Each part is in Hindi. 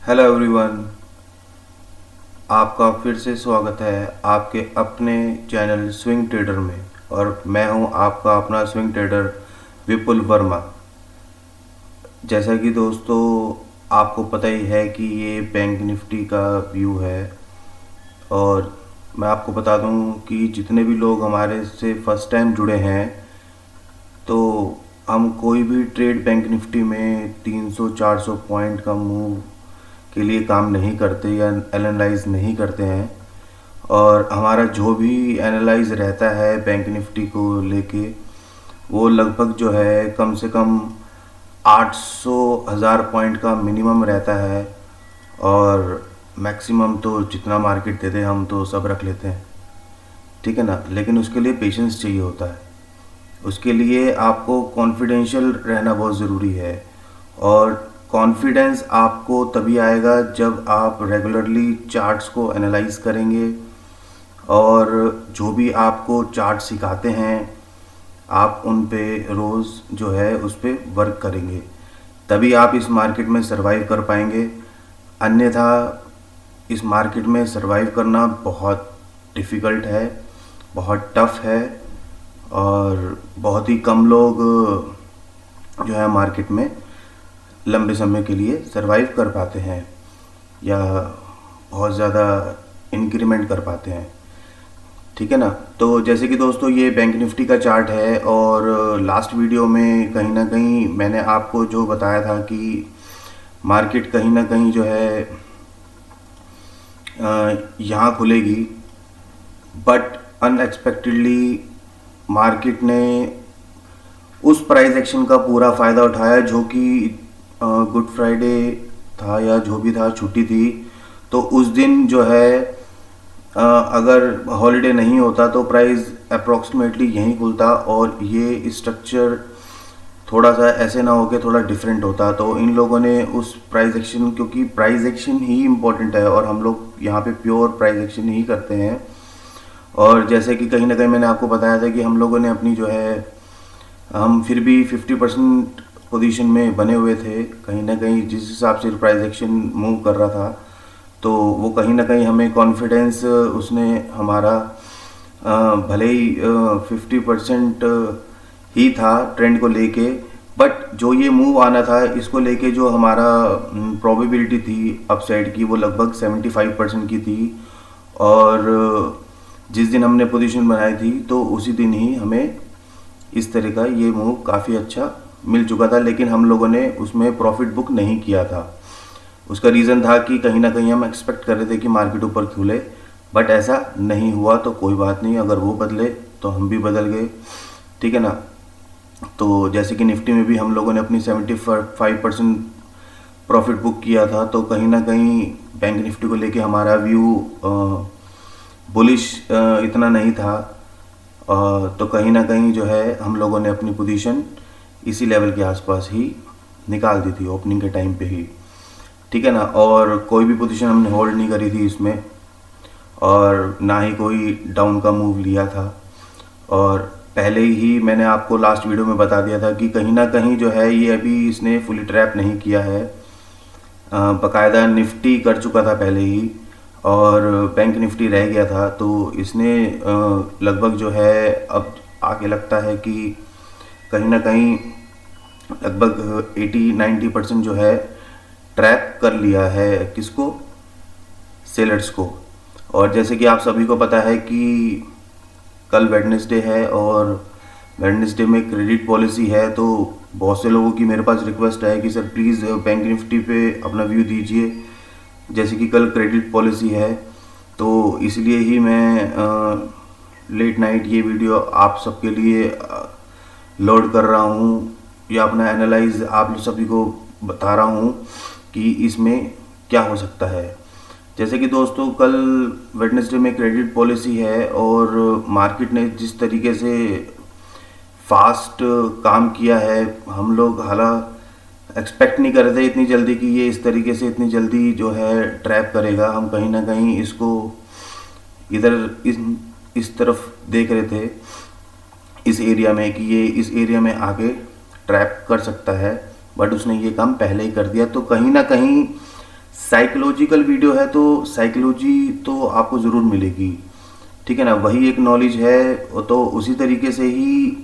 हेलो एवरीवन, आपका फिर से स्वागत है आपके अपने चैनल स्विंग ट्रेडर में। और मैं हूं आपका अपना स्विंग ट्रेडर विपुल वर्मा। जैसा कि दोस्तों आपको पता ही है कि ये बैंक निफ्टी का व्यू है। और मैं आपको बता दूं कि जितने भी लोग हमारे से फर्स्ट टाइम जुड़े हैं, तो हम कोई भी ट्रेड बैंक निफ्टी में 300-400 पॉइंट का मूव के लिए काम नहीं करते या एनालाइज नहीं करते हैं। और हमारा जो भी एनालाइज रहता है बैंक निफ्टी को लेके, वो लगभग जो है कम से कम 800-1000 पॉइंट का मिनिमम रहता है। और मैक्सिमम तो जितना मार्केट दे दे हम तो सब रख लेते हैं, ठीक है ना। लेकिन उसके लिए पेशेंस चाहिए होता है। उसके लिए आपको कॉन्फिडेंशियल रहना बहुत ज़रूरी है। और कॉन्फिडेंस आपको तभी आएगा जब आप रेगुलरली चार्ट्स को एनालाइज करेंगे, और जो भी आपको चार्ट सिखाते हैं आप उन पे रोज़ जो है उस पे वर्क करेंगे, तभी आप इस मार्केट में सरवाइव कर पाएंगे। अन्यथा इस मार्केट में सरवाइव करना बहुत डिफ़िकल्ट है, बहुत टफ है। और बहुत ही कम लोग जो है मार्केट में लंबे समय के लिए सरवाइव कर पाते हैं या बहुत ज़्यादा इंक्रीमेंट कर पाते हैं, ठीक है ना। तो जैसे कि दोस्तों ये बैंक निफ्टी का चार्ट है, और लास्ट वीडियो में कहीं ना कहीं मैंने आपको जो बताया था कि मार्केट कहीं ना कहीं जो है यहाँ खुलेगी, बट अनएक्सपेक्टेडली मार्केट ने उस प्राइस एक्शन का पूरा फ़ायदा उठाया जो कि गुड फ्राइडे था या जो भी था, छुट्टी थी। तो उस दिन जो है अगर हॉलीडे नहीं होता तो प्राइस अप्रॉक्सीमेटली यहीं खुलता, और ये स्ट्रक्चर थोड़ा सा ऐसे ना हो के थोड़ा डिफरेंट होता। तो इन लोगों ने उस प्राइस एक्शन, क्योंकि प्राइस एक्शन ही इम्पोर्टेंट है और हम लोग यहाँ पे प्योर प्राइस एक्शन ही करते हैं। और जैसे कि कहीं ना कहीं मैंने आपको बताया था कि हम लोगों ने अपनी जो है, हम फिर भी 50% पोजीशन में बने हुए थे। कहीं ना कहीं जिस हिसाब से प्राइस एक्शन मूव कर रहा था, तो वो कहीं ना कहीं हमें कॉन्फिडेंस उसने हमारा भले ही 50% ही था ट्रेंड को लेके, बट जो ये मूव आना था इसको लेके जो हमारा प्रोबेबिलिटी थी अपसाइड की, वो लगभग 75% की थी। और जिस दिन हमने पोजीशन बनाई थी तो उसी दिन ही हमें इस तरह का ये मूव काफ़ी अच्छा मिल चुका था, लेकिन हम लोगों ने उसमें प्रॉफिट बुक नहीं किया था। उसका रीज़न था कि कहीं ना कहीं हम एक्सपेक्ट कर रहे थे कि मार्केट ऊपर खुले, बट ऐसा नहीं हुआ। तो कोई बात नहीं, अगर वो बदले तो हम भी बदल गए, ठीक है ना। तो जैसे कि निफ्टी में भी हम लोगों ने अपनी 75% प्रॉफिट बुक किया था, तो कहीं ना कहीं बैंक निफ्टी को लेके हमारा व्यू बुलिश इतना नहीं था। तो कहीं ना कहीं जो है हम लोगों ने अपनी पोजीशन इसी लेवल के आसपास ही निकाल दी थी ओपनिंग के टाइम पे ही, ठीक है ना। और कोई भी पोजीशन हमने होल्ड नहीं करी थी इसमें, और ना ही कोई डाउन का मूव लिया था। और पहले ही मैंने आपको लास्ट वीडियो में बता दिया था कि कहीं ना कहीं जो है ये अभी इसने फुली ट्रैप नहीं किया है। बाकायदा निफ्टी कर चुका था पहले ही, और बैंक निफ्टी रह गया था। तो इसने लगभग जो है अब आगे लगता है कि कहीं ना कहीं लगभग 80-90% जो है ट्रैप कर लिया है। किसको? सेलर्स को। और जैसे कि आप सभी को पता है कि कल वेडनेसडे है, और वेडनेसडे में क्रेडिट पॉलिसी है। तो बहुत से लोगों की मेरे पास रिक्वेस्ट है कि सर प्लीज़ बैंक निफ्टी पे अपना व्यू दीजिए, जैसे कि कल क्रेडिट पॉलिसी है। तो इसलिए ही मैं लेट नाइट ये वीडियो आप सबके लिए लोड कर रहा हूँ, या अपना एनालाइज आप सभी को बता रहा हूँ कि इसमें क्या हो सकता है। जैसे कि दोस्तों कल वेडनेसडे में क्रेडिट पॉलिसी है, और मार्केट ने जिस तरीके से फास्ट काम किया है, हम लोग हालांकि एक्सपेक्ट नहीं कर रहे थे इतनी जल्दी कि ये इस तरीके से इतनी जल्दी जो है ट्रैप करेगा। हम कहीं ना कहीं इसको इधर इस तरफ देख रहे थे, इस एरिया में, कि ये इस एरिया में आके ट्रैप कर सकता है, बट उसने ये काम पहले ही कर दिया। तो कहीं ना कहीं साइकोलॉजिकल वीडियो है तो साइकोलॉजी तो आपको ज़रूर मिलेगी, ठीक है ना। वही एक नॉलेज है, तो उसी तरीके से ही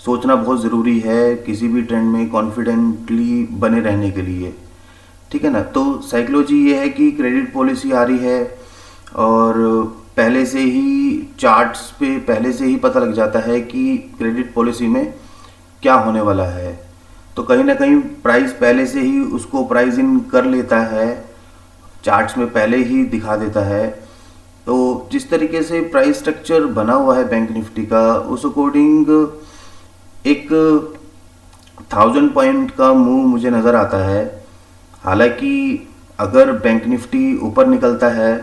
सोचना बहुत ज़रूरी है किसी भी ट्रेंड में कॉन्फिडेंटली बने रहने के लिए, ठीक है ना। तो साइकोलॉजी ये है कि क्रेडिट पॉलिसी आ रही है और पहले से ही चार्ट्स पे पहले से ही पता लग जाता है कि क्रेडिट पॉलिसी में क्या होने वाला है। तो कहीं ना कहीं प्राइस पहले से ही उसको प्राइस इन कर लेता है, चार्ट्स में पहले ही दिखा देता है। तो जिस तरीके से प्राइस स्ट्रक्चर बना हुआ है बैंक निफ्टी का, उस अकॉर्डिंग एक 1000 पॉइंट का मूव मुझे नज़र आता है। हालांकि अगर बैंक निफ्टी ऊपर निकलता है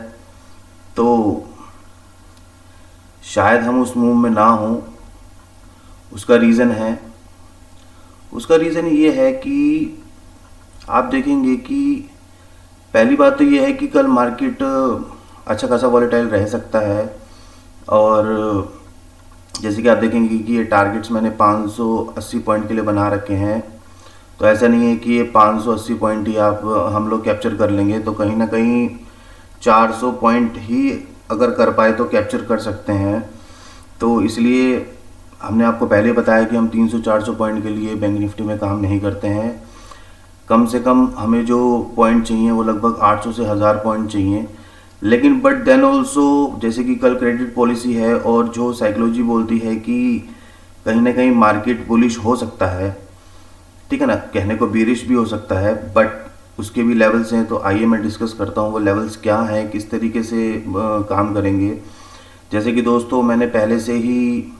तो शायद हम उस मूव में ना हों। उसका रीज़न ये है कि आप देखेंगे कि पहली बात तो ये है कि कल मार्केट अच्छा खासा वॉलेटाइल रह सकता है। और जैसे कि आप देखेंगे कि ये टारगेट्स मैंने 580 पॉइंट के लिए बना रखे हैं, तो ऐसा नहीं है कि ये 580 पॉइंट ही हम लोग कैप्चर कर लेंगे। तो कहीं ना कहीं 400 पॉइंट ही अगर कर पाए तो कैप्चर कर सकते हैं। तो इसलिए हमने आपको पहले बताया कि हम 300-400 पॉइंट के लिए बैंक निफ्टी में काम नहीं करते हैं। कम से कम हमें जो पॉइंट चाहिए वो लगभग 800 से 1000 पॉइंट चाहिए। लेकिन बट देन ऑल्सो जैसे कि कल क्रेडिट पॉलिसी है और जो साइकोलॉजी बोलती है कि कहीं ना कहीं मार्केट बुलिश हो सकता है, ठीक है ना, कहने को बेरिश भी हो सकता है, बट उसके भी लेवल्स हैं। तो आइए मैं डिस्कस करता हूँ वो लेवल्स क्या हैं, किस तरीके से काम करेंगे। जैसे कि दोस्तों मैंने पहले से ही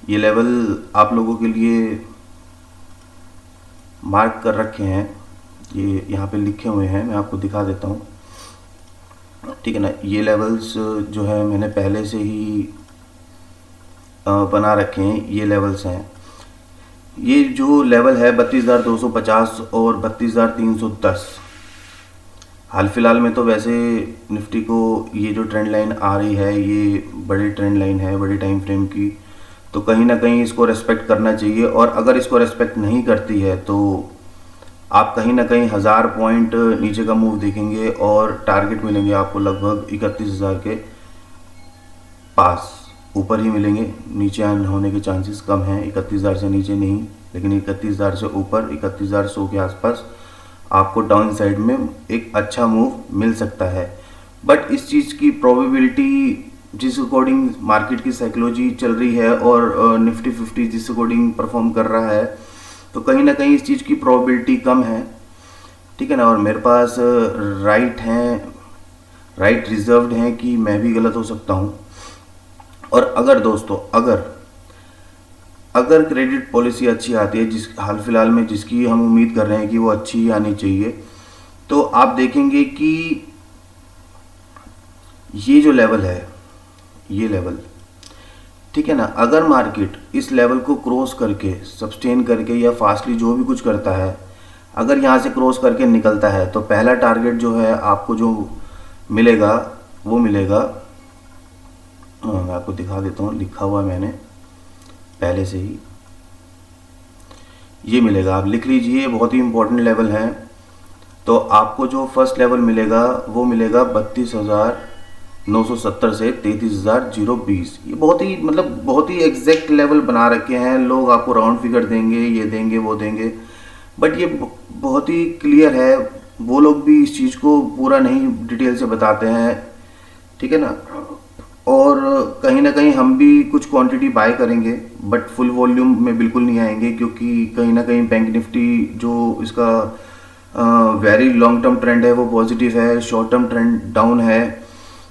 ये लेवल आप लोगों के लिए मार्क कर रखे हैं, ये यहाँ पे लिखे हुए हैं, मैं आपको दिखा देता हूँ, ठीक है ना। ये लेवल्स जो है मैंने पहले से ही बना रखे हैं, ये लेवल्स हैं। ये जो लेवल है 32,250 और 32,310, हाल फिलहाल में तो वैसे निफ्टी को ये जो ट्रेंड लाइन आ रही है ये बड़ी ट्रेंड लाइन है, बड़ी टाइम फ्रेम की, तो कहीं ना कहीं इसको रेस्पेक्ट करना चाहिए। और अगर इसको रेस्पेक्ट नहीं करती है तो आप कहीं ना कहीं 1000 पॉइंट नीचे का मूव देखेंगे और टारगेट मिलेंगे आपको लगभग 31,000 के पास, ऊपर ही मिलेंगे, नीचे होने के चांसेस कम हैं। 31,000 से नीचे नहीं, लेकिन 31,000 से ऊपर 31,100 के आसपास आपको डाउन साइड में एक अच्छा मूव मिल सकता है। बट इस चीज़ की प्रोबेबिलिटी जिस अकॉर्डिंग मार्केट की साइकोलॉजी चल रही है और निफ्टी 50 जिस अकॉर्डिंग परफॉर्म कर रहा है, तो कहीं ना कहीं इस चीज़ की प्रोबेबिलिटी कम है, ठीक है ना। और मेरे पास राइट रिजर्व्ड हैं कि मैं भी गलत हो सकता हूँ। और अगर दोस्तों अगर क्रेडिट पॉलिसी अच्छी आती है, जिस हाल फिलहाल में जिसकी हम उम्मीद कर रहे हैं कि वो अच्छी आनी चाहिए, तो आप देखेंगे कि ये जो लेवल है, ये लेवल, ठीक है ना, अगर मार्केट इस लेवल को क्रॉस करके सस्टेन करके या फास्टली जो भी कुछ करता है, अगर यहाँ से क्रॉस करके निकलता है तो पहला टारगेट जो है आपको जो मिलेगा वो मिलेगा, मैं आपको दिखा देता हूँ, लिखा हुआ है मैंने पहले से ही, ये मिलेगा, आप लिख लीजिए, बहुत ही इंपॉर्टेंट लेवल है। तो आपको जो फर्स्ट लेवल मिलेगा वो मिलेगा 32,970 से 33,020। ये बहुत ही एग्जैक्ट लेवल बना रखे हैं लोग, आपको राउंड फिगर देंगे, ये देंगे वो देंगे, बट ये बहुत ही क्लियर है। वो लोग भी इस चीज़ को पूरा नहीं डिटेल से बताते हैं, ठीक है ना। और कहीं ना कहीं हम भी कुछ क्वांटिटी बाय करेंगे, बट फुल वॉल्यूम में बिल्कुल नहीं आएंगे, क्योंकि कहीं ना कहीं बैंक निफ्टी जो इसका वेरी लॉन्ग टर्म ट्रेंड है वो पॉजिटिव है, शॉर्ट टर्म ट्रेंड डाउन है,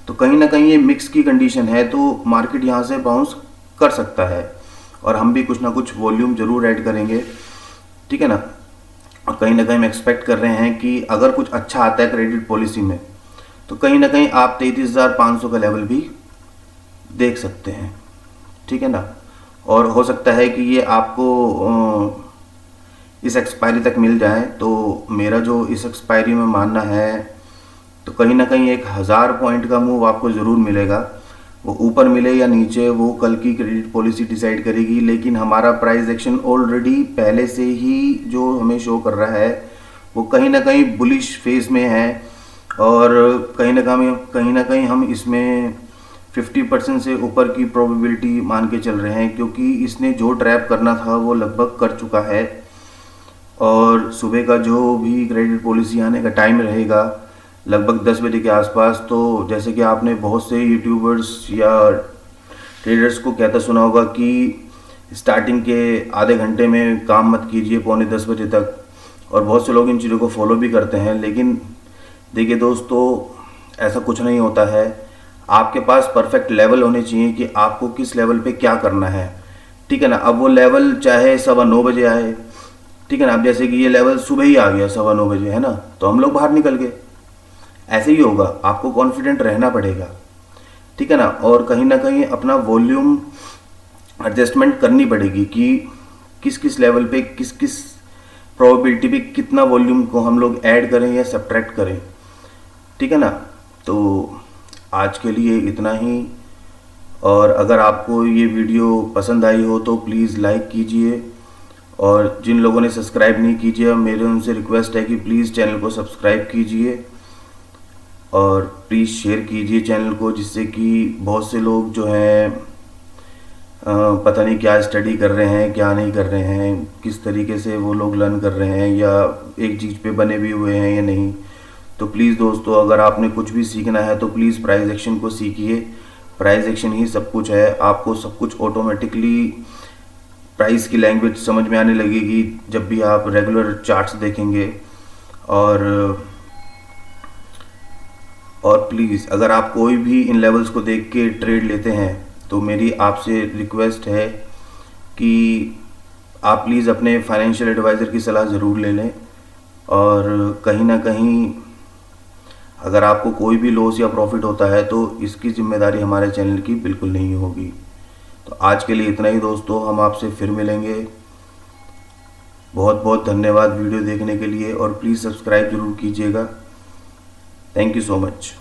तो कहीं ना कहीं ये मिक्स की कंडीशन है, तो मार्केट यहाँ से बाउंस कर सकता है और हम भी कुछ ना कुछ वॉल्यूम जरूर ऐड करेंगे, ठीक है ना। और कहीं ना कहीं हम एक्सपेक्ट कर रहे हैं कि अगर कुछ अच्छा आता है क्रेडिट पॉलिसी में, तो कहीं ना कहीं आप 33,500 का लेवल भी देख सकते हैं, ठीक है ना। और हो सकता है कि ये आपको इस एक्सपायरी तक मिल जाए, तो मेरा जो इस एक्सपायरी में मानना है, तो कहीं ना कहीं 1000 पॉइंट का मूव आपको ज़रूर मिलेगा। वो ऊपर मिले या नीचे वो कल की क्रेडिट पॉलिसी डिसाइड करेगी, लेकिन हमारा प्राइस एक्शन ऑलरेडी पहले से ही जो हमें शो कर रहा है वो कहीं ना कहीं बुलिश फेज में है, और कहीं ना कहीं हम इसमें 50% से ऊपर की प्रोबेबिलिटी मान के चल रहे हैं, क्योंकि इसने जो ट्रैप करना था वो लगभग कर चुका है। और सुबह का जो भी क्रेडिट पॉलिसी आने का टाइम रहेगा लगभग 10 बजे के आसपास, तो जैसे कि आपने बहुत से यूट्यूबर्स या ट्रेडर्स को कहता सुना होगा कि स्टार्टिंग के आधे घंटे में काम मत कीजिए पौने 10 बजे तक, और बहुत से लोग इन चीज़ों को फॉलो भी करते हैं। लेकिन देखिए दोस्तों, ऐसा कुछ नहीं होता है। आपके पास परफेक्ट लेवल होने चाहिए कि आपको किस लेवल पे क्या करना है, ठीक है ना। अब वो लेवल चाहे 9:15 बजे आए, ठीक है ना। अब जैसे कि ये लेवल सुबह ही आ गया 9:15 बजे, है ना, तो हम लोग बाहर निकल गए। ऐसे ही होगा, आपको कॉन्फिडेंट रहना पड़ेगा, ठीक है ना। और कहीं ना कहीं अपना वॉल्यूम एडजस्टमेंट करनी पड़ेगी कि किस किस लेवल पे किस किस प्रोबेबिलिटी पे कितना वॉल्यूम को हम लोग ऐड करें या सब्ट्रैक्ट करें, ठीक है ना। तो आज के लिए इतना ही, और अगर आपको ये वीडियो पसंद आई हो तो प्लीज़ लाइक कीजिए, और जिन लोगों ने सब्सक्राइब नहीं कीजिए मेरे उनसे रिक्वेस्ट है कि प्लीज़ चैनल को सब्सक्राइब कीजिए, और प्लीज़ शेयर कीजिए चैनल को, जिससे कि बहुत से लोग जो हैं पता नहीं क्या स्टडी कर रहे हैं, क्या नहीं कर रहे हैं, किस तरीके से वो लोग लर्न कर रहे हैं, या एक चीज़ पे बने भी हुए हैं या नहीं। तो प्लीज़ दोस्तों, अगर आपने कुछ भी सीखना है तो प्लीज़ प्राइस एक्शन को सीखिए। प्राइस एक्शन ही सब कुछ है। आपको सब कुछ ऑटोमेटिकली प्राइस की लैंग्वेज समझ में आने लगेगी जब भी आप रेगुलर चार्ट्स देखेंगे। और प्लीज़, अगर आप कोई भी इन लेवल्स को देख के ट्रेड लेते हैं तो मेरी आपसे रिक्वेस्ट है कि आप प्लीज़ अपने फाइनेंशियल एडवाइज़र की सलाह ज़रूर ले लें। और कहीं ना कहीं अगर आपको कोई भी लॉस या प्रॉफिट होता है तो इसकी जिम्मेदारी हमारे चैनल की बिल्कुल नहीं होगी। तो आज के लिए इतना ही दोस्तों, हम आपसे फिर मिलेंगे। बहुत बहुत धन्यवाद वीडियो देखने के लिए, और प्लीज़ सब्सक्राइब ज़रूर कीजिएगा। Thank you so much.